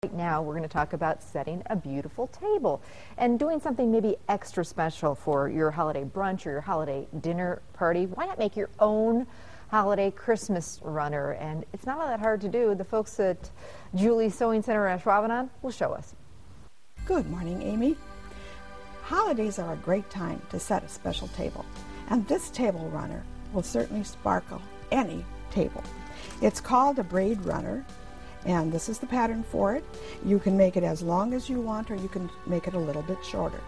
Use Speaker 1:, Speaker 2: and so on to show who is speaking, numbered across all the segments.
Speaker 1: Right now, we're going to talk about setting a beautiful table and doing something maybe extra special for your holiday brunch or your holiday dinner party. Why not make your own holiday Christmas runner? And it's not all that hard to do. The folks at Julie's Sewing Center in Ashwaubenon will show us.
Speaker 2: Good morning, Amy. Holidays are a great time to set a special table, and this table runner will certainly sparkle any table. It's called a braid runner, and this is the pattern for it. You can make it as long as you want, or you can make it a little bit shorter.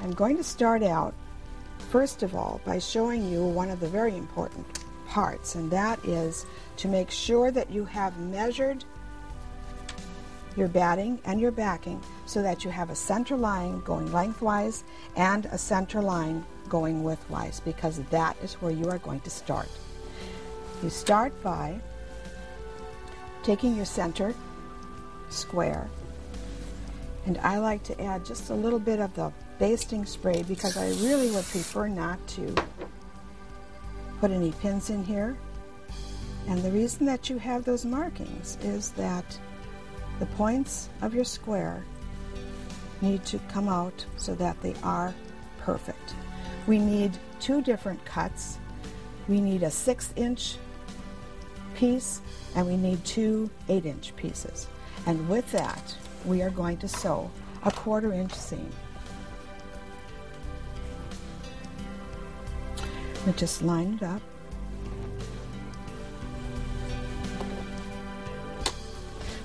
Speaker 2: I'm going to start out, first of all, by showing you one of the very important parts, and that is to make sure that you have measured your batting and your backing so that you have a center line going lengthwise and a center line going widthwise, because that is where you are going to start. You start by taking your center square, and I like to add just a little bit of the basting spray because I really would prefer not to put any pins in here. And the reason that you have those markings is that the points of your square need to come out so that they are perfect. We need two different cuts. We need a 6-inch piece, and we need two 8-inch pieces. And with that, we are going to sew a 1/4-inch seam. We just line it up.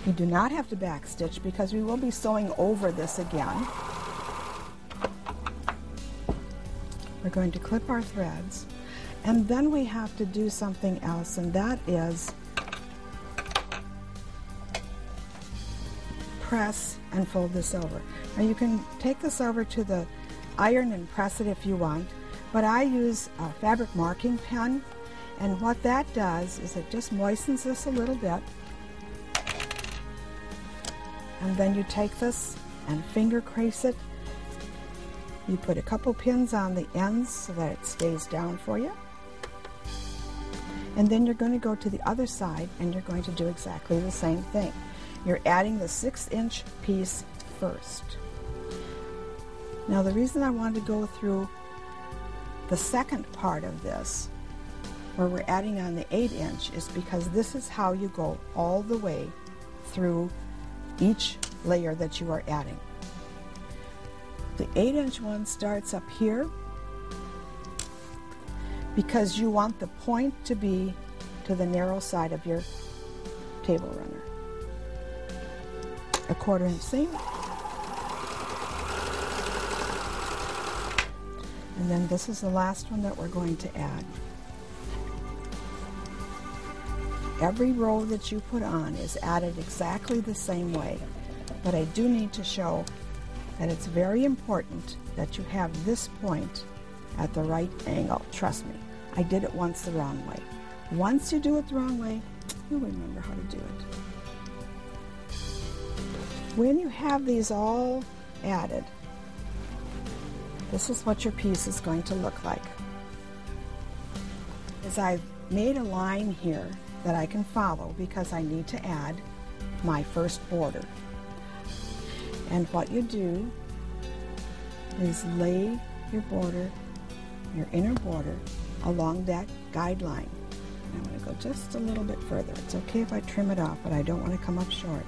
Speaker 2: We do not have to back stitch because we will be sewing over this again. We're going to clip our threads, and then we have to do something else, and that is press and fold this over. Now you can take this over to the iron and press it if you want, but I use a fabric marking pen, and what that does is it just moistens this a little bit, and then you take this and finger crease it. You put a couple pins on the ends so that it stays down for you. And then you're going to go to the other side and you're going to do exactly the same thing. You're adding the 6-inch piece first. Now the reason I wanted to go through the second part of this, where we're adding on the 8-inch, is because this is how you go all the way through each layer that you are adding. The 8-inch one starts up here because you want the point to be to the narrow side of your table runner. A 1/4-inch seam, and then this is the last one that we're going to add. Every row that you put on is added exactly the same way, but I do need to show that it's very important that you have this point at the right angle. Trust me, I did it once the wrong way. Once you do it the wrong way, you'll remember how to do it. When you have these all added, this is what your piece is going to look like. As I've made a line here that I can follow because I need to add my first border. And what you do is lay your border, your inner border, along that guideline. I'm going to go just a little bit further. It's okay if I trim it off, but I don't want to come up short.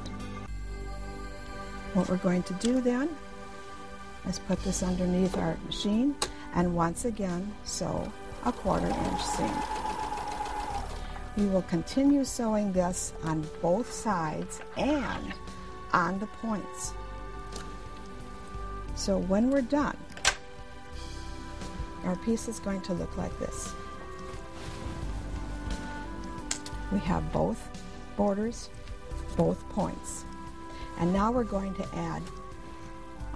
Speaker 2: What we're going to do then is put this underneath our machine and once again sew a 1/4-inch seam. We will continue sewing this on both sides and on the points. So when we're done, our piece is going to look like this. We have both borders, both points. And now we're going to add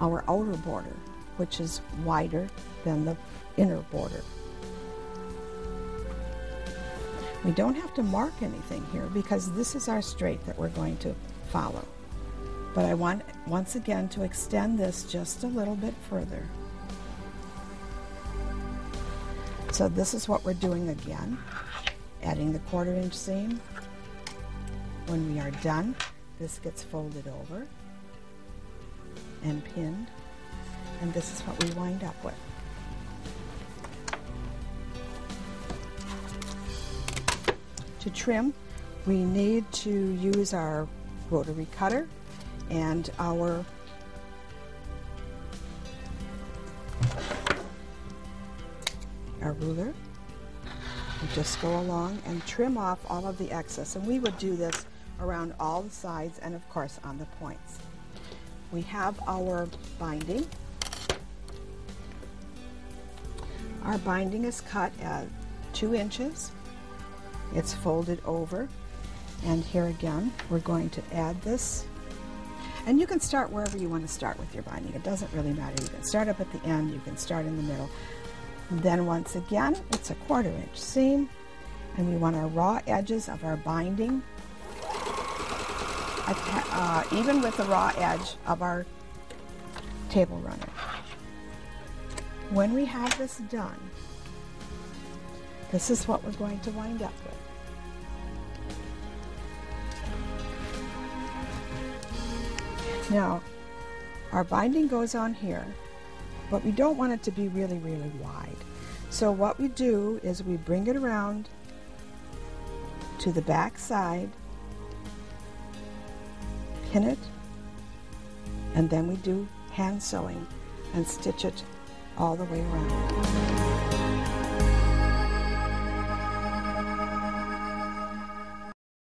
Speaker 2: our outer border, which is wider than the inner border. We don't have to mark anything here because this is our straight that we're going to follow. But I want, once again, to extend this just a little bit further. So this is what we're doing again, adding the 1/4-inch seam. When we are done, this gets folded over and pinned, and this is what we wind up with. To trim, we need to use our rotary cutter and our ruler. We just go along and trim off all of the excess, and we would do this around all the sides and of course on the points. We have our binding. Our binding is cut at 2 inches. It's folded over, and here again we're going to add this, and you can start wherever you want to start with your binding. It doesn't really matter. You can start up at the end, you can start in the middle. Then once again, it's a 1/4 inch seam, and we want our raw edges of our binding even with the raw edge of our table runner. When we have this done, this is what we're going to wind up with. Now, our binding goes on here, but we don't want it to be really, really wide. So what we do is we bring it around to the back side, pin it, and then we do hand sewing and stitch it all the way around.